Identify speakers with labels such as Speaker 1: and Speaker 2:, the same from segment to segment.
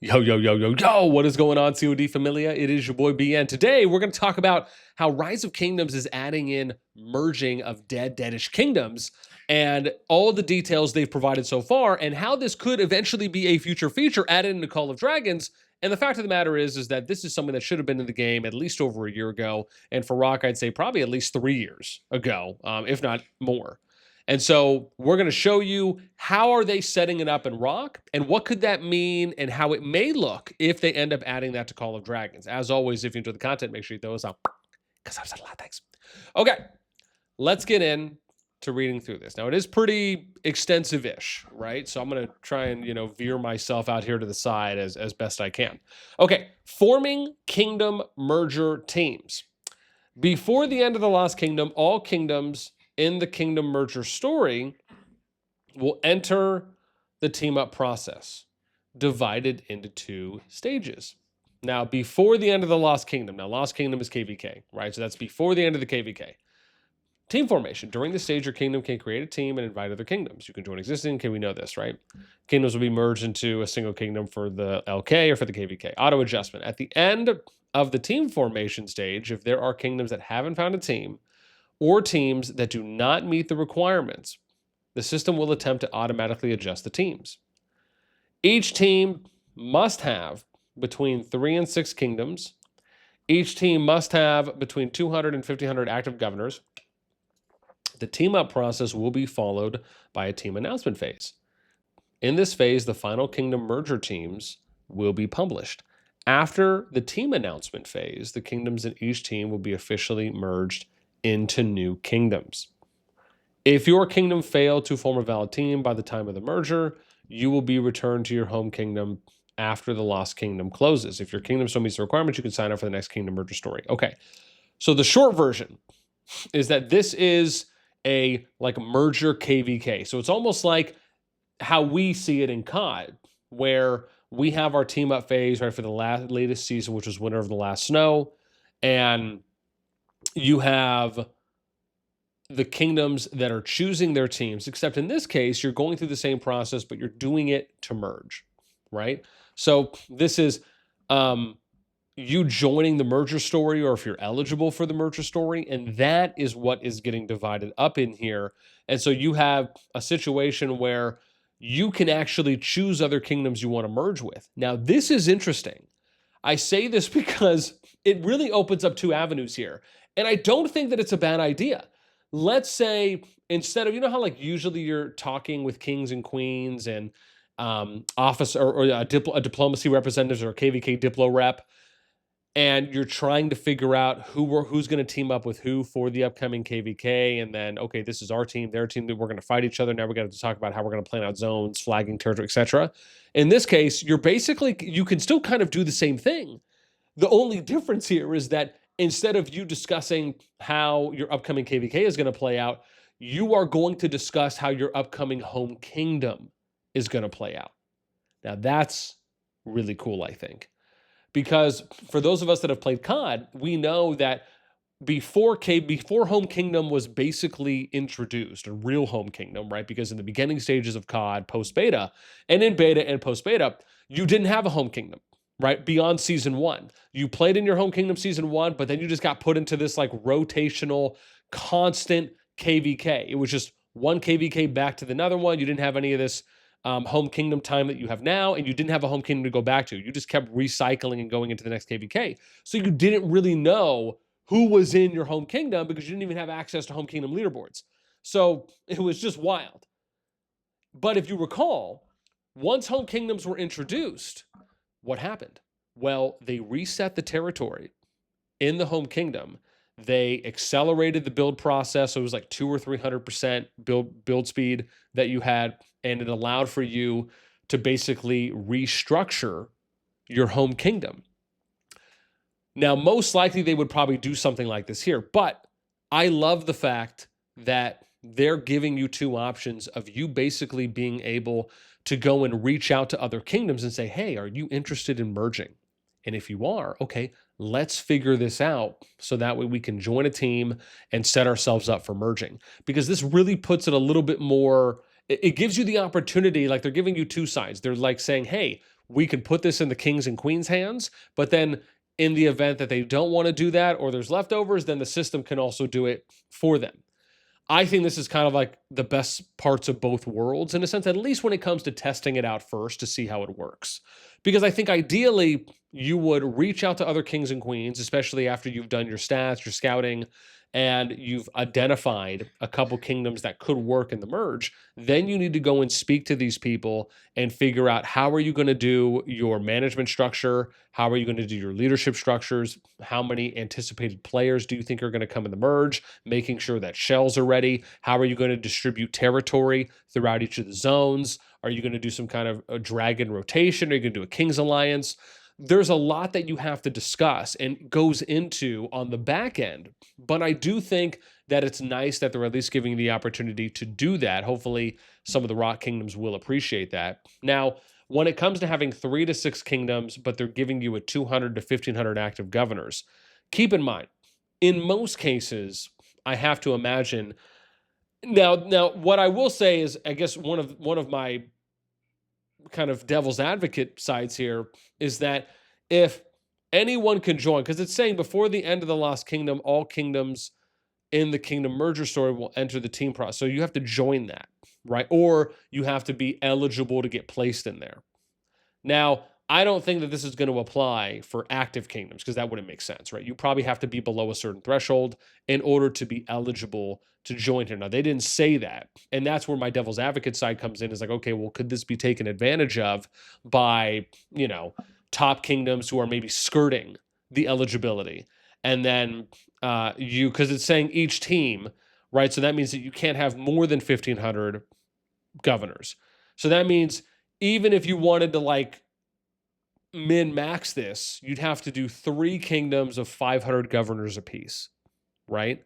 Speaker 1: Yo, yo, yo, yo, yo, what is going on, CoD Familia? It is your boy BN. Today, we're going to talk about how Rise of Kingdoms is adding in merging of deadish kingdoms and all the details they've provided so far and how this could eventually be a future feature added into Call of Dragons. And the fact of the matter is that this is something that should have been in the game at least over a year ago. And for RoK, I'd say probably at least 3 years ago, if not more. And so we're going to show you how are they setting it up in RoK and what could that mean and how it may look if they end up adding that to Call of Dragons. As always, if you enjoy the content, make sure you throw us out because I've said a lot. Thanks. Okay, let's get in to reading through this. Now, it is pretty extensive-ish, right? So I'm going to try and, veer myself out here to the side as best I can. Okay, forming kingdom merger teams. Before the end of the Lost Kingdom, all kingdoms in the kingdom merger story will enter the team up process, divided into 2 stages. Now, before the end of the Lost Kingdom, now Lost Kingdom is KVK, right? So that's before the end of the KVK. Team formation. During this stage, your kingdom can create a team and invite other kingdoms. You can join existing. Okay, we know this, right? Kingdoms will be merged into a single kingdom for the LK or for the KVK. Auto adjustment. At the end of the team formation stage, if there are kingdoms that haven't found a team, or teams that do not meet the requirements, the system will attempt to automatically adjust the teams. Each team must have between 3 and 6 kingdoms. Each team must have between 200 and 1,500 active governors. The team up process will be followed by a team announcement phase. In this phase, the final kingdom merger teams will be published. After the team announcement phase, the kingdoms in each team will be officially merged into new kingdoms. If your kingdom failed to form a valid team by the time of the merger, you will be returned to your home kingdom after the Lost Kingdom closes. If your kingdom still meets the requirements, you can sign up for the next kingdom merger story. Okay, so the short version is that this is a merger KVK. So it's almost like how we see it in COD, where we have our team up phase right for the latest season, which was Winter of the Last Snow, and you have the kingdoms that are choosing their teams, except in this case, you're going through the same process, but you're doing it to merge, right? So this is you joining the merger story, or if you're eligible for the merger story, and that is what is getting divided up in here. And so you have a situation where you can actually choose other kingdoms you want to merge with. Now, this is interesting. I say this because it really opens up 2 avenues here. And I don't think that it's a bad idea. Let's say instead of, how usually you're talking with kings and queens and office or a diplomacy representatives or a KVK Diplo rep, and you're trying to figure out who's going to team up with who for the upcoming KVK, and then, okay, this is our team, their team, that we're going to fight each other. Now we got to talk about how we're going to plan out zones, flagging territory, etc. In this case, you can still kind of do the same thing. The only difference here is that instead of you discussing how your upcoming KVK is going to play out, you are going to discuss how your upcoming home kingdom is going to play out. Now, that's really cool, I think. Because for those of us that have played COD, we know that before home kingdom was basically introduced, a real home kingdom, right? Because in the beginning stages of COD, post-beta, and in beta and post-beta, you didn't have a home kingdom, right? Beyond season 1. You played in your home kingdom season 1, but then you just got put into this rotational, constant KVK. It was just one KVK back to another one. You didn't have any of this home kingdom time that you have now, and you didn't have a home kingdom to go back to. You just kept recycling and going into the next KVK. So you didn't really know who was in your home kingdom because you didn't even have access to home kingdom leaderboards. So it was just wild. But if you recall, once home kingdoms were introduced, what happened? Well, they reset the territory in the home kingdom. They accelerated the build process. So it was 200 or 300% build speed that you had, and it allowed for you to basically restructure your home kingdom. Now, most likely they would probably do something like this here, but I love the fact that they're giving you 2 options of you basically being able to go and reach out to other kingdoms and say, hey, are you interested in merging? And if you are, okay, let's figure this out so that way we can join a team and set ourselves up for merging. Because this really puts it a little bit more, it gives you the opportunity, they're giving you 2 sides. They're saying, hey, we can put this in the kings and queens hands, but then in the event that they don't want to do that or there's leftovers, then the system can also do it for them. I think this is kind of like the best parts of both worlds in a sense, at least when it comes to testing it out first to see how it works. Because I think ideally you would reach out to other kings and queens, especially after you've done your stats, your scouting, and you've identified a couple kingdoms that could work in the merge. Then you need to go and speak to these people and figure out how are you going to do your management structure? How are you going to do your leadership structures? How many anticipated players do you think are going to come in the merge? Making sure that shells are ready. How are you going to distribute territory throughout each of the zones? Are you going to do some kind of a dragon rotation? Are you going to do a King's Alliance? There's a lot that you have to discuss and goes into on the back end. But I do think that it's nice that they're at least giving you the opportunity to do that. Hopefully, some of the RoK kingdoms will appreciate that. Now, when it comes to having 3 to 6 kingdoms, but they're giving you a 200 to 1,500 active governors, keep in mind, in most cases, I have to imagine. Now, what I will say is, I guess one of my kind of devil's advocate sides here is that if anyone can join, because it's saying before the end of the Lost Kingdom, all kingdoms in the kingdom merger story will enter the team process. So you have to join that, right? Or you have to be eligible to get placed in there. Now, I don't think that this is going to apply for active kingdoms because that wouldn't make sense, right? You probably have to be below a certain threshold in order to be eligible to join here. Now, they didn't say that. And that's where my devil's advocate side comes in is like, okay, well, could this be taken advantage of by, top kingdoms who are maybe skirting the eligibility? And then because it's saying each team, right? So that means that you can't have more than 1,500 governors. So that means even if you wanted to like min-max this, you'd have to do 3 kingdoms of 500 governors apiece, right?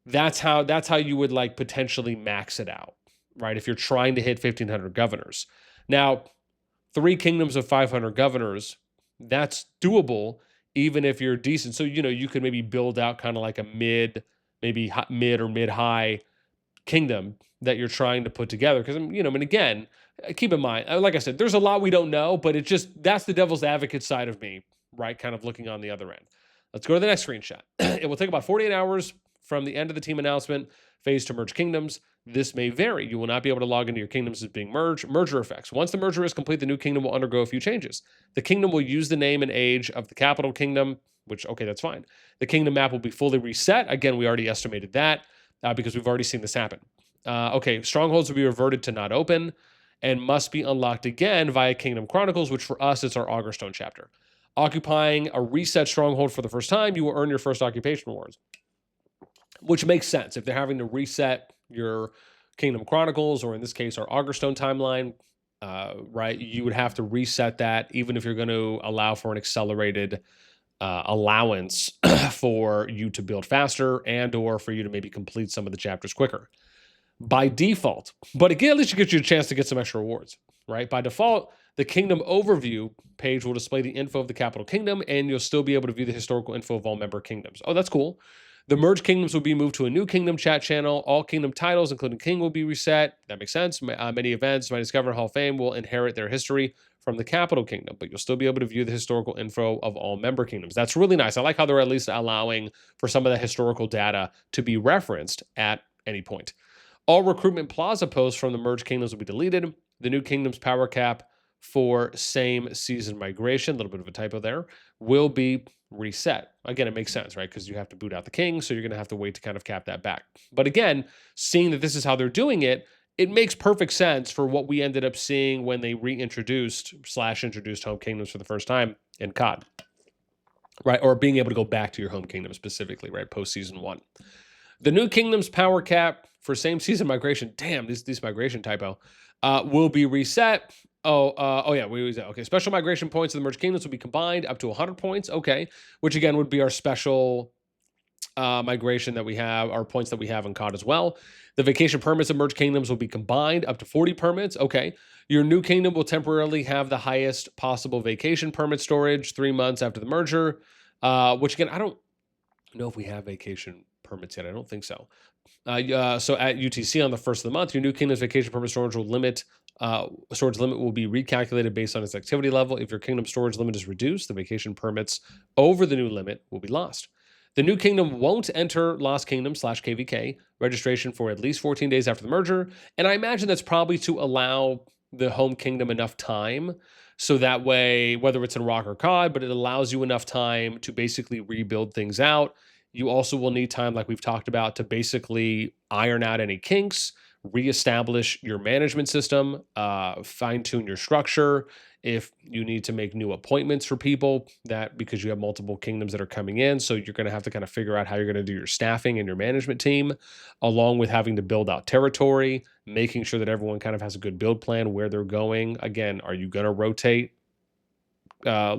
Speaker 1: That's how you would like potentially max it out, right? If you're trying to hit 1,500 governors. Now, 3 kingdoms of 500 governors, that's doable even if you're decent. So, you could maybe build out kind of like a mid or mid-high kingdom that you're trying to put together. Because, again, keep in mind, like I said, there's a lot we don't know, but that's the devil's advocate side of me, right? Kind of looking on the other end. Let's go to the next screenshot. It will take about 48 hours from the end of the team announcement phase to merge kingdoms. This may vary. You will not be able to log into your kingdoms as being merged. Merger effects. Once the merger is complete, the new kingdom will undergo a few changes. The kingdom will use the name and age of the capital kingdom, which, okay, that's fine. The kingdom map will be fully reset. Again, we already estimated that because we've already seen this happen. Okay, strongholds will be reverted to not open and must be unlocked again via Kingdom Chronicles, which for us, it's our Augerstone chapter. Occupying a reset stronghold for the first time, you will earn your first occupation rewards, which makes sense. If they're having to reset your Kingdom Chronicles, or in this case, our Augerstone timeline, right, you would have to reset that, even if you're going to allow for an accelerated allowance for you to build faster and or for you to maybe complete some of the chapters quicker. By default, but again, at least it gives you a chance to get some extra rewards, right? By default, the Kingdom Overview page will display the info of the capital kingdom, and you'll still be able to view the historical info of all member kingdoms. Oh, that's cool. The merged kingdoms will be moved to a new kingdom chat channel. All kingdom titles, including king, will be reset. That makes sense. Many events, Mightiest Governor Hall of Fame will inherit their history from the capital kingdom, but you'll still be able to view the historical info of all member kingdoms. That's really nice. I like how they're at least allowing for some of the historical data to be referenced at any point. All recruitment plaza posts from the merged kingdoms will be deleted. The new kingdom's power cap for same season migration, a little bit of a typo there, will be reset. Again, it makes sense, right? Because you have to boot out the king, so you're going to have to wait to kind of cap that back. But again, seeing that this is how they're doing it, it makes perfect sense for what we ended up seeing when they reintroduced / introduced home kingdoms for the first time in COD, right? Or being able to go back to your home kingdom specifically, right? Post season 1. The new kingdom's power cap for same season migration, damn, this migration typo, will be reset. Okay. Special migration points of the merged kingdoms will be combined up to 100 points. Okay. Which again would be our special migration that we have, our points that we have in COD as well. The vacation permits of merged kingdoms will be combined up to 40 permits. Okay. Your new kingdom will temporarily have the highest possible vacation permit storage 3 months after the merger, which again, I don't know if we have vacation permits yet. I don't think so. So at UTC on the first of the month, your new kingdom's vacation permit storage will limit Storage limit will be recalculated based on its activity level. If your kingdom storage limit is reduced, the vacation permits over the new limit will be lost. The new kingdom won't enter Lost Kingdom /KVK registration for at least 14 days after the merger. And I imagine that's probably to allow the home kingdom enough time. So that way, whether it's in RoK or CoD, but it allows you enough time to basically rebuild things out. You also will need time, like we've talked about, to basically iron out any kinks, reestablish your management system, fine tune your structure. If you need to make new appointments for people, that because you have multiple kingdoms that are coming in, so you're going to have to kind of figure out how you're going to do your staffing and your management team, along with having to build out territory, making sure that everyone kind of has a good build plan where they're going. Again, are you going to rotate? Gosh,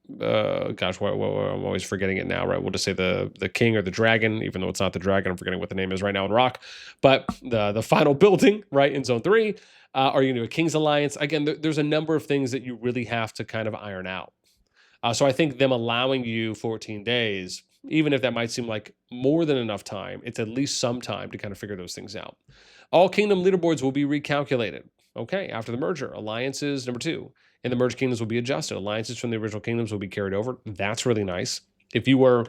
Speaker 1: I'm always forgetting it now, right? We'll just say the king or the dragon, even though it's not the dragon. I'm forgetting what the name is right now in RoK. But the final building, right, in Zone 3. Are you going to do a King's Alliance? Again, there's a number of things that you really have to kind of iron out. So I think them allowing you 14 days, even if that might seem like more than enough time, it's at least some time to kind of figure those things out. All kingdom leaderboards will be recalculated. Okay, after the merger. Alliances, number 2. In the merged kingdoms will be adjusted. Alliances from the original kingdoms will be carried over. That's really nice. If you were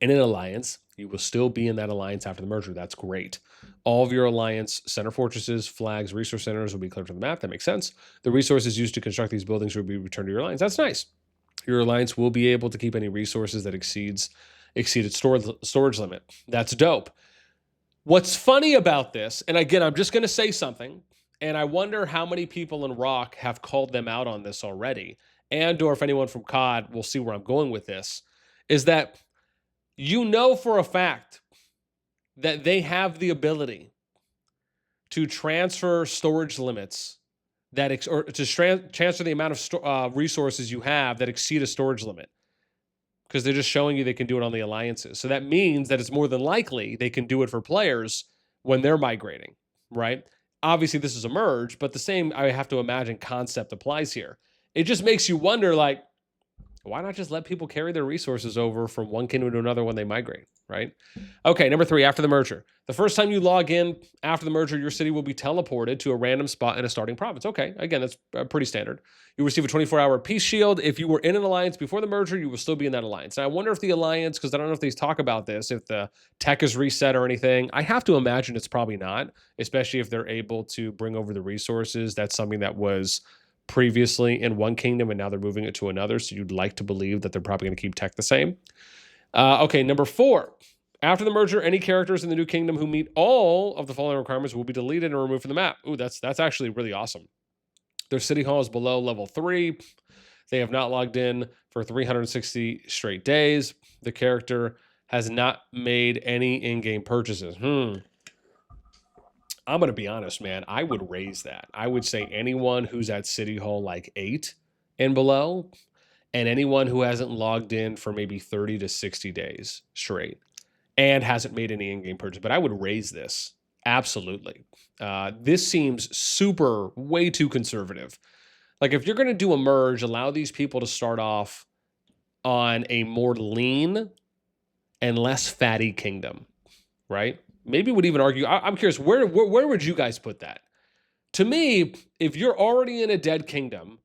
Speaker 1: in an alliance, you will still be in that alliance after the merger. That's great. All of your alliance center fortresses, flags, resource centers will be cleared from the map. That makes sense. The resources used to construct these buildings will be returned to your alliance. That's nice. Your alliance will be able to keep any resources that exceeded storage limit. That's dope. What's funny about this, and again, I'm just going to say something, and I wonder how many people in RoK have called them out on this already, and or if anyone from CoD will see where I'm going with this, is that you know for a fact that they have the ability to transfer storage limits or to transfer the amount of resources you have that exceed a storage limit, because they're just showing you they can do it on the alliances. So that means that it's more than likely they can do it for players when they're migrating, right? Obviously, this is a merge, but the same, I have to imagine, concept applies here. It just makes you wonder, like, why not just let people carry their resources over from one kingdom to another when they migrate, right? Okay, number 3, after the merger. The first time you log in after the merger, your city will be teleported to a random spot in a starting province. Okay, again, that's pretty standard. You receive a 24-hour peace shield. If you were in an alliance before the merger, you will still be in that alliance. Now, I wonder if the alliance, because I don't know if they talk about this, if the tech is reset or anything. I have to imagine it's probably not, especially if they're able to bring over the resources. That's something that was previously in one kingdom and now they're moving it to another. So you'd like to believe that they're probably going to keep tech the same. Okay, number 4. After the merger, any characters in the new kingdom who meet all of the following requirements will be deleted and removed from the map. Ooh, that's actually really awesome. Their city hall is below level 3. They have not logged in for 360 straight days. The character has not made any in-game purchases. I'm going to be honest, man. I would raise that. I would say anyone who's at City Hall like 8 and below, and anyone who hasn't logged in for maybe 30 to 60 days straight and hasn't made any in-game purchase. But I would raise this. Absolutely. This seems way too conservative. Like, if you're going to do a merge, allow these people to start off on a more lean and less fatty kingdom, right? Maybe would even argue, I'm curious, where would you guys put that? To me, if you're already in a dead kingdom,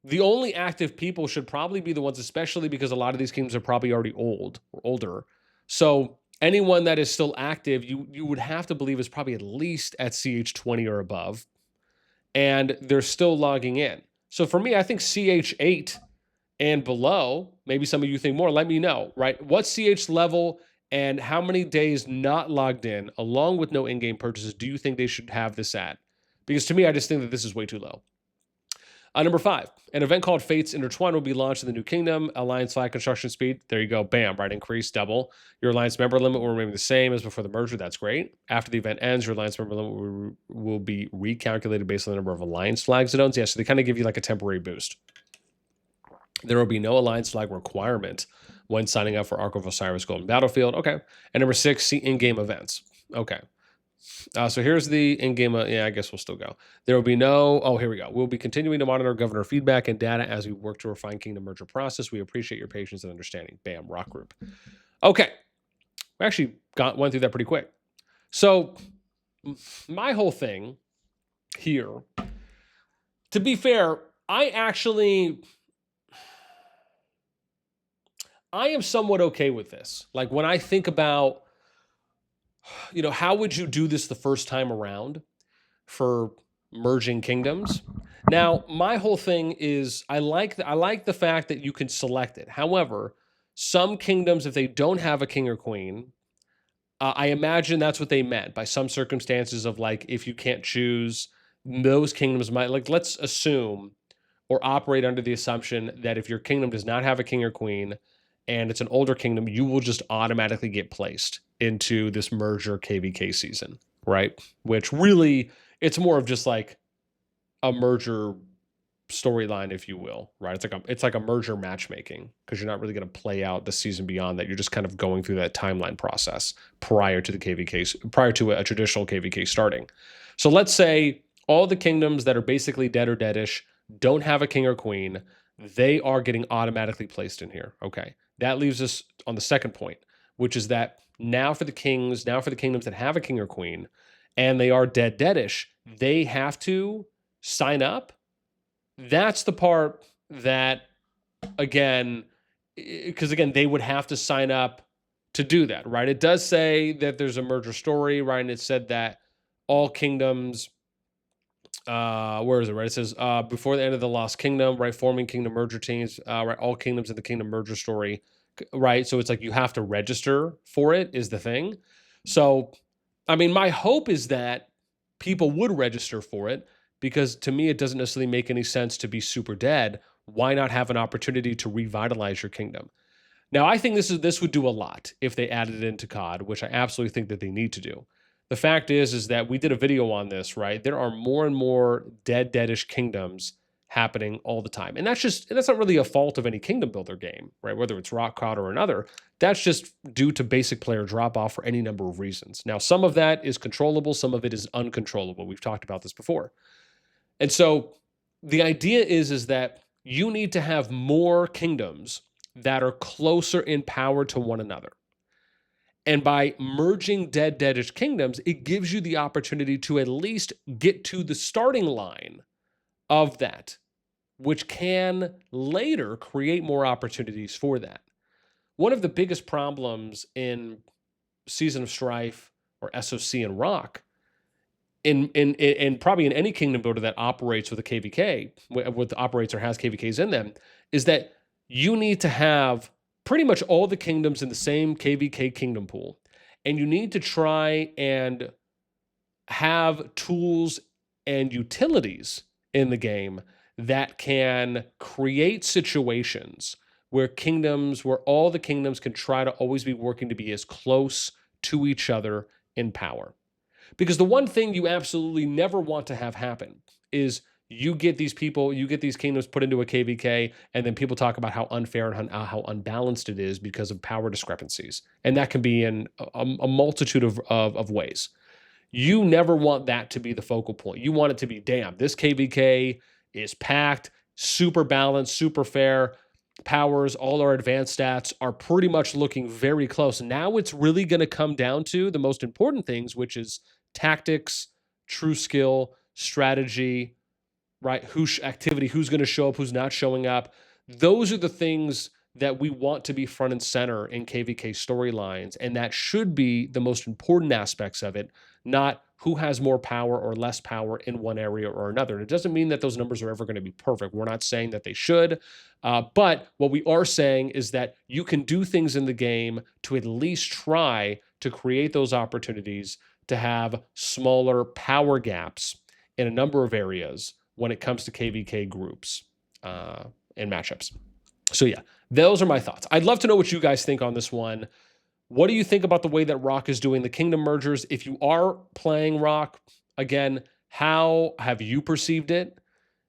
Speaker 1: the only active people should probably be the ones, especially because a lot of these kingdoms are probably already old or older. So anyone that is still active, you would have to believe is probably at least at CH20 or above, and they're still logging in. So for me, I think CH8 and below, maybe some of you think more, let me know, right? What CH level and how many days not logged in, along with no in-game purchases, do you think they should have this at? Because to me, I just think that this is way too low. Number 5, an event called Fates Intertwine will be launched in the new kingdom. Alliance flag construction speed, there you go, bam, right, increase, double. Your alliance member limit will remain the same as before the merger. That's great. After the event ends, your alliance member limit will be recalculated based on the number of alliance flags it owns. Yeah, so they kind of give you like a temporary boost. There will be no alliance flag requirement when signing up for Ark of Osiris Golden Battlefield. Okay. And number 6, see in-game events. Okay. So here's the in-game. Yeah, I guess we'll still go. There will be no. Oh, here we go. We'll be continuing to monitor governor feedback and data as we work to refine kingdom merger process. We appreciate your patience and understanding. Bam, RoK group. Okay. We actually went through that pretty quick. So my whole thing here. To be fair, I am somewhat okay with this. Like when I think about, how would you do this the first time around for merging kingdoms? Now, my whole thing is I like the fact that you can select it. However, some kingdoms, if they don't have a king or queen, I imagine that's what they meant by some circumstances of like if you can't choose, those kingdoms might, like, let's assume or operate under the assumption that if your kingdom does not have a king or queen and it's an older kingdom, you will just automatically get placed into this merger KVK season, right? Which really, it's more of just like a merger storyline, if you will, right? It's like a merger matchmaking because you're not really going to play out the season beyond that. You're just kind of going through that timeline process prior to the KVK, prior to a traditional KVK starting. So let's say all the kingdoms that are basically dead or deadish don't have a king or queen. They are getting automatically placed in here. Okay, that leaves us on the second point, which is that now for the kingdoms that have a king or queen, and they are deadish, they have to sign up. That's the part that, again, because again, they would have to sign up to do that, right? It does say that there's a merger story, right? And it said that all kingdoms, where is it, right? It says, before the end of the Lost Kingdom, right? Forming kingdom merger teams, right? All kingdoms in the kingdom merger story, right? So it's like you have to register for it, is the thing. So, I mean, my hope is that people would register for it because to me, it doesn't necessarily make any sense to be super dead. Why not have an opportunity to revitalize your kingdom? Now, I think this would do a lot if they added it into COD, which I absolutely think that they need to do. The fact is that we did a video on this, right? There are more and more deadish kingdoms happening all the time. And that's not really a fault of any kingdom builder game, right? Whether it's RoK, COD, or another, that's just due to basic player drop off for any number of reasons. Now, some of that is controllable, some of it is uncontrollable. We've talked about this before. And so the idea is that you need to have more kingdoms that are closer in power to one another. And by merging deadish kingdoms, it gives you the opportunity to at least get to the starting line of that, which can later create more opportunities for that. One of the biggest problems in Season of Strife or SOC and RoK, in probably in any kingdom builder that operates with a KVK, with operates or has KVKs in them, is that you need to have pretty much all the kingdoms in the same KVK kingdom pool. And you need to try and have tools and utilities in the game that can create situations where all the kingdoms can try to always be working to be as close to each other in power. Because the one thing you absolutely never want to have happen is you get these kingdoms put into a KVK, and then people talk about how unfair and how unbalanced it is because of power discrepancies. And that can be in a multitude of ways. You never want that to be the focal point. You want it to be, damn, this KVK is packed, super balanced, super fair. Powers, all our advanced stats are pretty much looking very close. Now it's really going to come down to the most important things, which is tactics, true skill, strategy, right? Activity, who's going to show up, who's not showing up. Those are the things that we want to be front and center in KVK storylines. And that should be the most important aspects of it, not who has more power or less power in one area or another. And it doesn't mean that those numbers are ever going to be perfect. We're not saying that they should. But what we are saying is that you can do things in the game to at least try to create those opportunities to have smaller power gaps in a number of areas when it comes to KVK groups and matchups. So yeah, those are my thoughts. I'd love to know what you guys think on this one. What do you think about the way that RoK is doing the kingdom mergers? If you are playing RoK, again, how have you perceived it?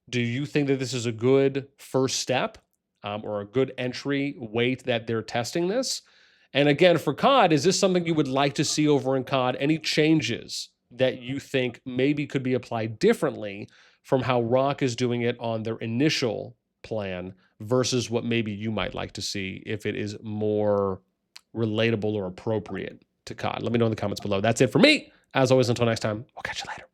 Speaker 1: Do you think that this is a good first step or a good entry weight that they're testing this? And again, for COD, is this something you would like to see over in COD? Any changes that you think maybe could be applied differently from how RoK is doing it on their initial plan versus what maybe you might like to see if it is more relatable or appropriate to COD? Let me know in the comments below. That's it for me. As always, until next time, I'll catch you later.